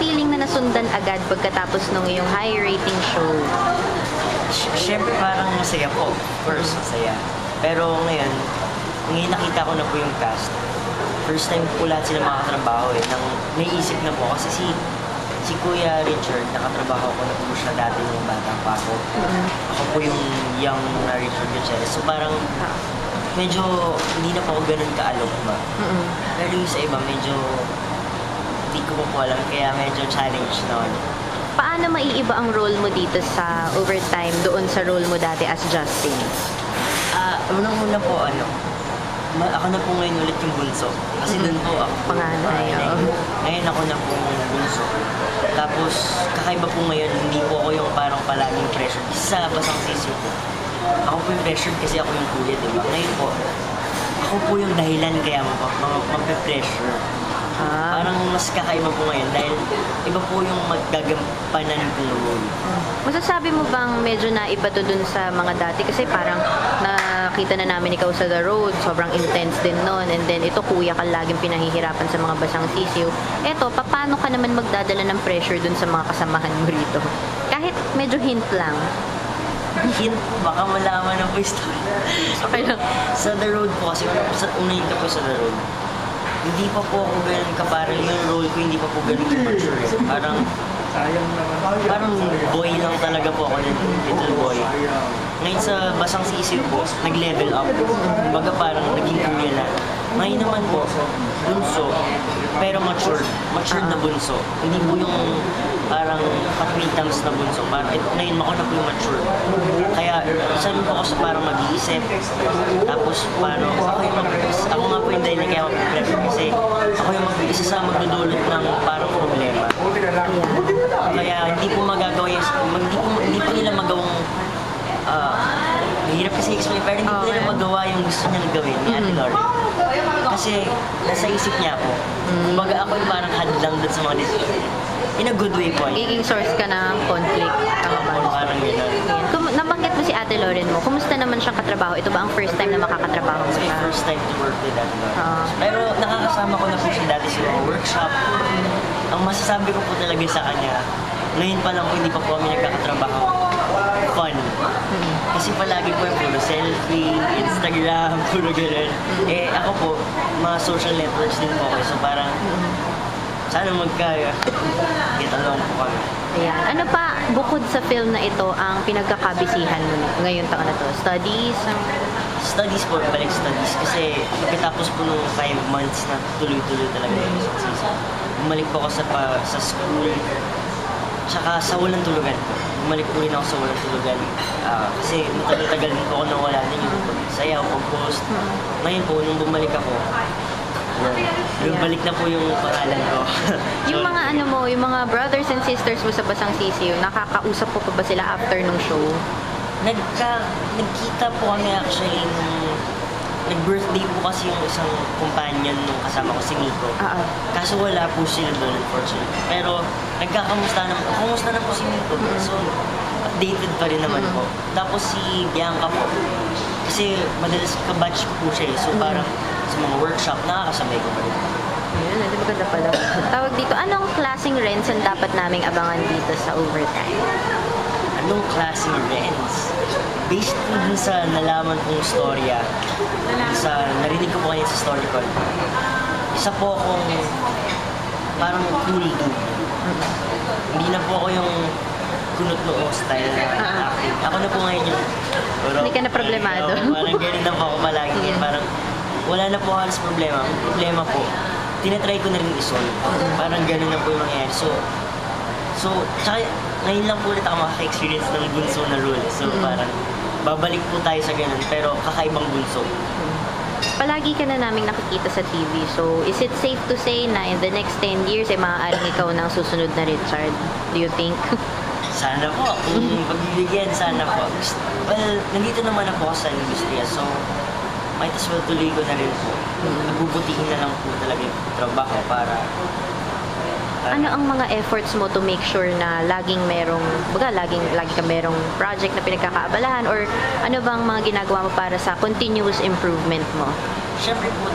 feeling na nasundan agad pagkatapos nung iyong high rating show? Siyempre parang masaya po. First, masaya. Pero ngayon nakita ko na po yung cast. First time po lahat sila makatrabaho eh. Nang naisip na po kasi si Kuya Richard, nakatrabaho ko na po siya dati nung bata pa ako. Ako po yung young na Richard Gutierrez. So parang medyo hindi na po ako ganun kaalok ba. Pero yung sa iba medyo hindi ko po alam kaya medyo challenge naman. Paano maiiba ang role mo dito sa Overtime doon sa role mo dati as Justin? Unang-una po ako na po ngayon ulit yung bunso. Kasi doon po ako Panganay. Ngayon ako na po yung bunso. Tapos kakaiba po ngayon, hindi po ako yung parang palaging pressure. Sa basang sisiyo po. Ako po yung pressure kasi ako yung kuya, diba? Ngayon po, ako po yung dahilan kaya mape-pressure. Parang mas kakaiba po ngayon dahil iba po yung maggagampanan kong role. Masasabi mo bang medyo na iba to dun sa mga dati? Kasi parang nakita na namin ikaw sa The Road, sobrang intense din nun. And then ito, kuya ka laging pinahihirapan sa mga basang sisiw. Eto, paano ka naman magdadala ng pressure dun sa mga kasamahan mo rito? Kahit medyo hint lang. Hint, baka malaman na po yung story. Okay lang. Sa The Road po kasi, unahin ka po sa The Road. Hindi pa po ako ganun ka, parang yung role ko hindi pa po ganun ka-mature eh. Parang boy lang talaga po ako, little boy. Ngayon sa basang sisiw po, nag-level up. Kumbaga parang naging kuya na. Ngayon naman po, bunso, pero mature. Matured na bunso. Hindi po yung parang katwitams na bunso. Ngayon ako na po yung mature. Kaya saan po ako sa parang mag-iisip. Tapos parang ako nga po yung dahil na kaya mag-pressure kasi ako yung isa sa magdudulot ng parang problema. Kaya hindi po magagawa yung, hindi po nila magawang mahirap kasi explain, pero hindi po nila magawa yung gusto niya gawin ni Ate Lauren. Kasi nasa isip niya ako. Kumbaga ako yung parang hadlang doon sa mga decision. In a good way po. Giging source ka ng conflict. Parang gano'n. Nabanggit mo si Ate Lauren mo. Kumusta naman siyang katrabaho? Ito ba ang first time na makakatrabaho mo siya? First time to work with Ate Lauren. Pero nakakasama ko na po siya dati sa mga workshop. Ang masasabi ko po talaga sa kanya, ngayon pa lang po hindi pa po kami nagkakatrabaho. Fun. Kasi palagi po yung puro selfie, Instagram, puro gano'n. Ako po, mga social networks din po ako. So parang, sana get along po kami. Ayan. Ano pa, bukod sa film na ito, ang pinagkakabisihan mo ngayon taon na to? Studies? Studies po, balik studies. Kasi pagkatapos po nung 5 months na tuloy-tuloy talaga yung season, bumalik po ako sa school. Tsaka sa walang tulugan po. Bumalik po rin ako sa walang tulugan. Kasi matagal-tagal din po ako nawala din yung sayaw, pag-post. Ngayon po, nung bumalik ako, balik na po yung pangalan ko. Yung mga yung mga brothers and sisters mo sa Basang Sisiw, nakakausap po pa ba sila after nung show? Nagkita po kami actually nung nag-birthday po kasi yung isang companion nung kasama ko si Nico. Kaso wala po sila doon unfortunately. Pero kumusta na po si Nico. So updated pa rin naman po. Tapos si Bianca po. Kasi madalas ka-batch po siya eh. So parang sa mga workshop, nakakasabay ko pa rin. Ayun, hindi maganda pala. Tawag dito, anong klaseng rents ang dapat naming abangan dito sa Overtime? Anong klaseng rents? Based po dun sa nalaman kong storya, narinig ko po kanina sa story ko, isa po akong parang cool dude. Hindi na po ako yung kunot noo style na acting. Ako na po ngayon yung hindi ka na problemado. Parang ganun na po ako palagi. Parang wala na po halos problema. Ang problema po, tinatry ko na rin isolve. Parang ganun na po yung mangyayari. So, tsaka ngayon lang po ulit ako makaka-experience ng bunso na role. So, parang babalik po tayo sa ganun, pero kakaibang bunso. Palagi ka na naming nakikita sa TV. So, is it safe to say na in the next 10 years, ay maaaring ikaw ng susunod na Richard? Do you think? Sana po. Kung pagbibigyan, sana po. Well, nandito naman ako sa industriya. So, might as well tuloy ko na rin po. Nagbubutihin na lang po talaga yung trabaho para ano ang mga efforts mo to make sure na lagi ka merong project na pinagkakaabalahan or ano bang mga ginagawa mo para sa continuous improvement mo? Siyempre po,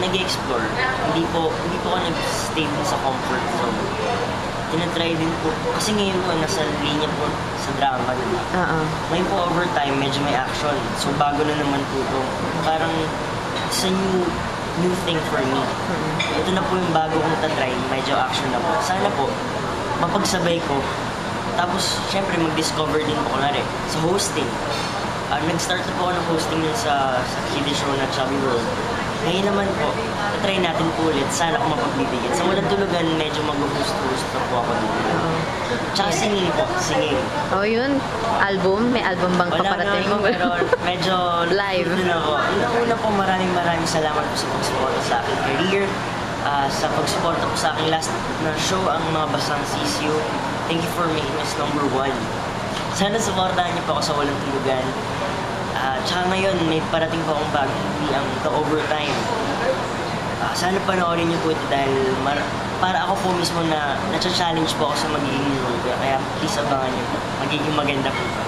nag-explore. Hindi po ako nag-stay sa comfort zone. tinatry din po. Kasi ngayon po, nasa linya po sa drama, diba? Oo. Ngayon po, overtime, medyo may action. So, bago na naman po ito. Parang, it's a new thing for me. Ito na po yung bago kong tatry, medyo action na po. Sana po, mapagsabay ko. Tapos, syempre, mag-discover din po, kunwari, sa hosting. Nag-start na po ako ng hosting yun sa kiddie show na Chubby World. Ngayon naman po, try natin po ulit. Sana kung mapagbibigyan. Sa Walang Tulugan, medyo mag-host na po ako dito. Tsaka singing po, singing. Oh, yun. Album? May album bang Wala paparating? naman po, pero medyo Live. Ito na po. Una po, maraming salamat po sa pagsuporta sa aking career. Sa pagsuporta po sa aking last na show, ang mga Basang Sisiyo. Thank you for making us #1. Sana supportahan niyo po ako sa Walang Tulugan. Tsaka ngayon, may parating po akong bagong movie, ang The Overtime. Sana panoorin niyo po ito dahil para ako po mismo na challenge po ako sa magiging role. Kaya please abangan niyo po. Magiging maganda po ito.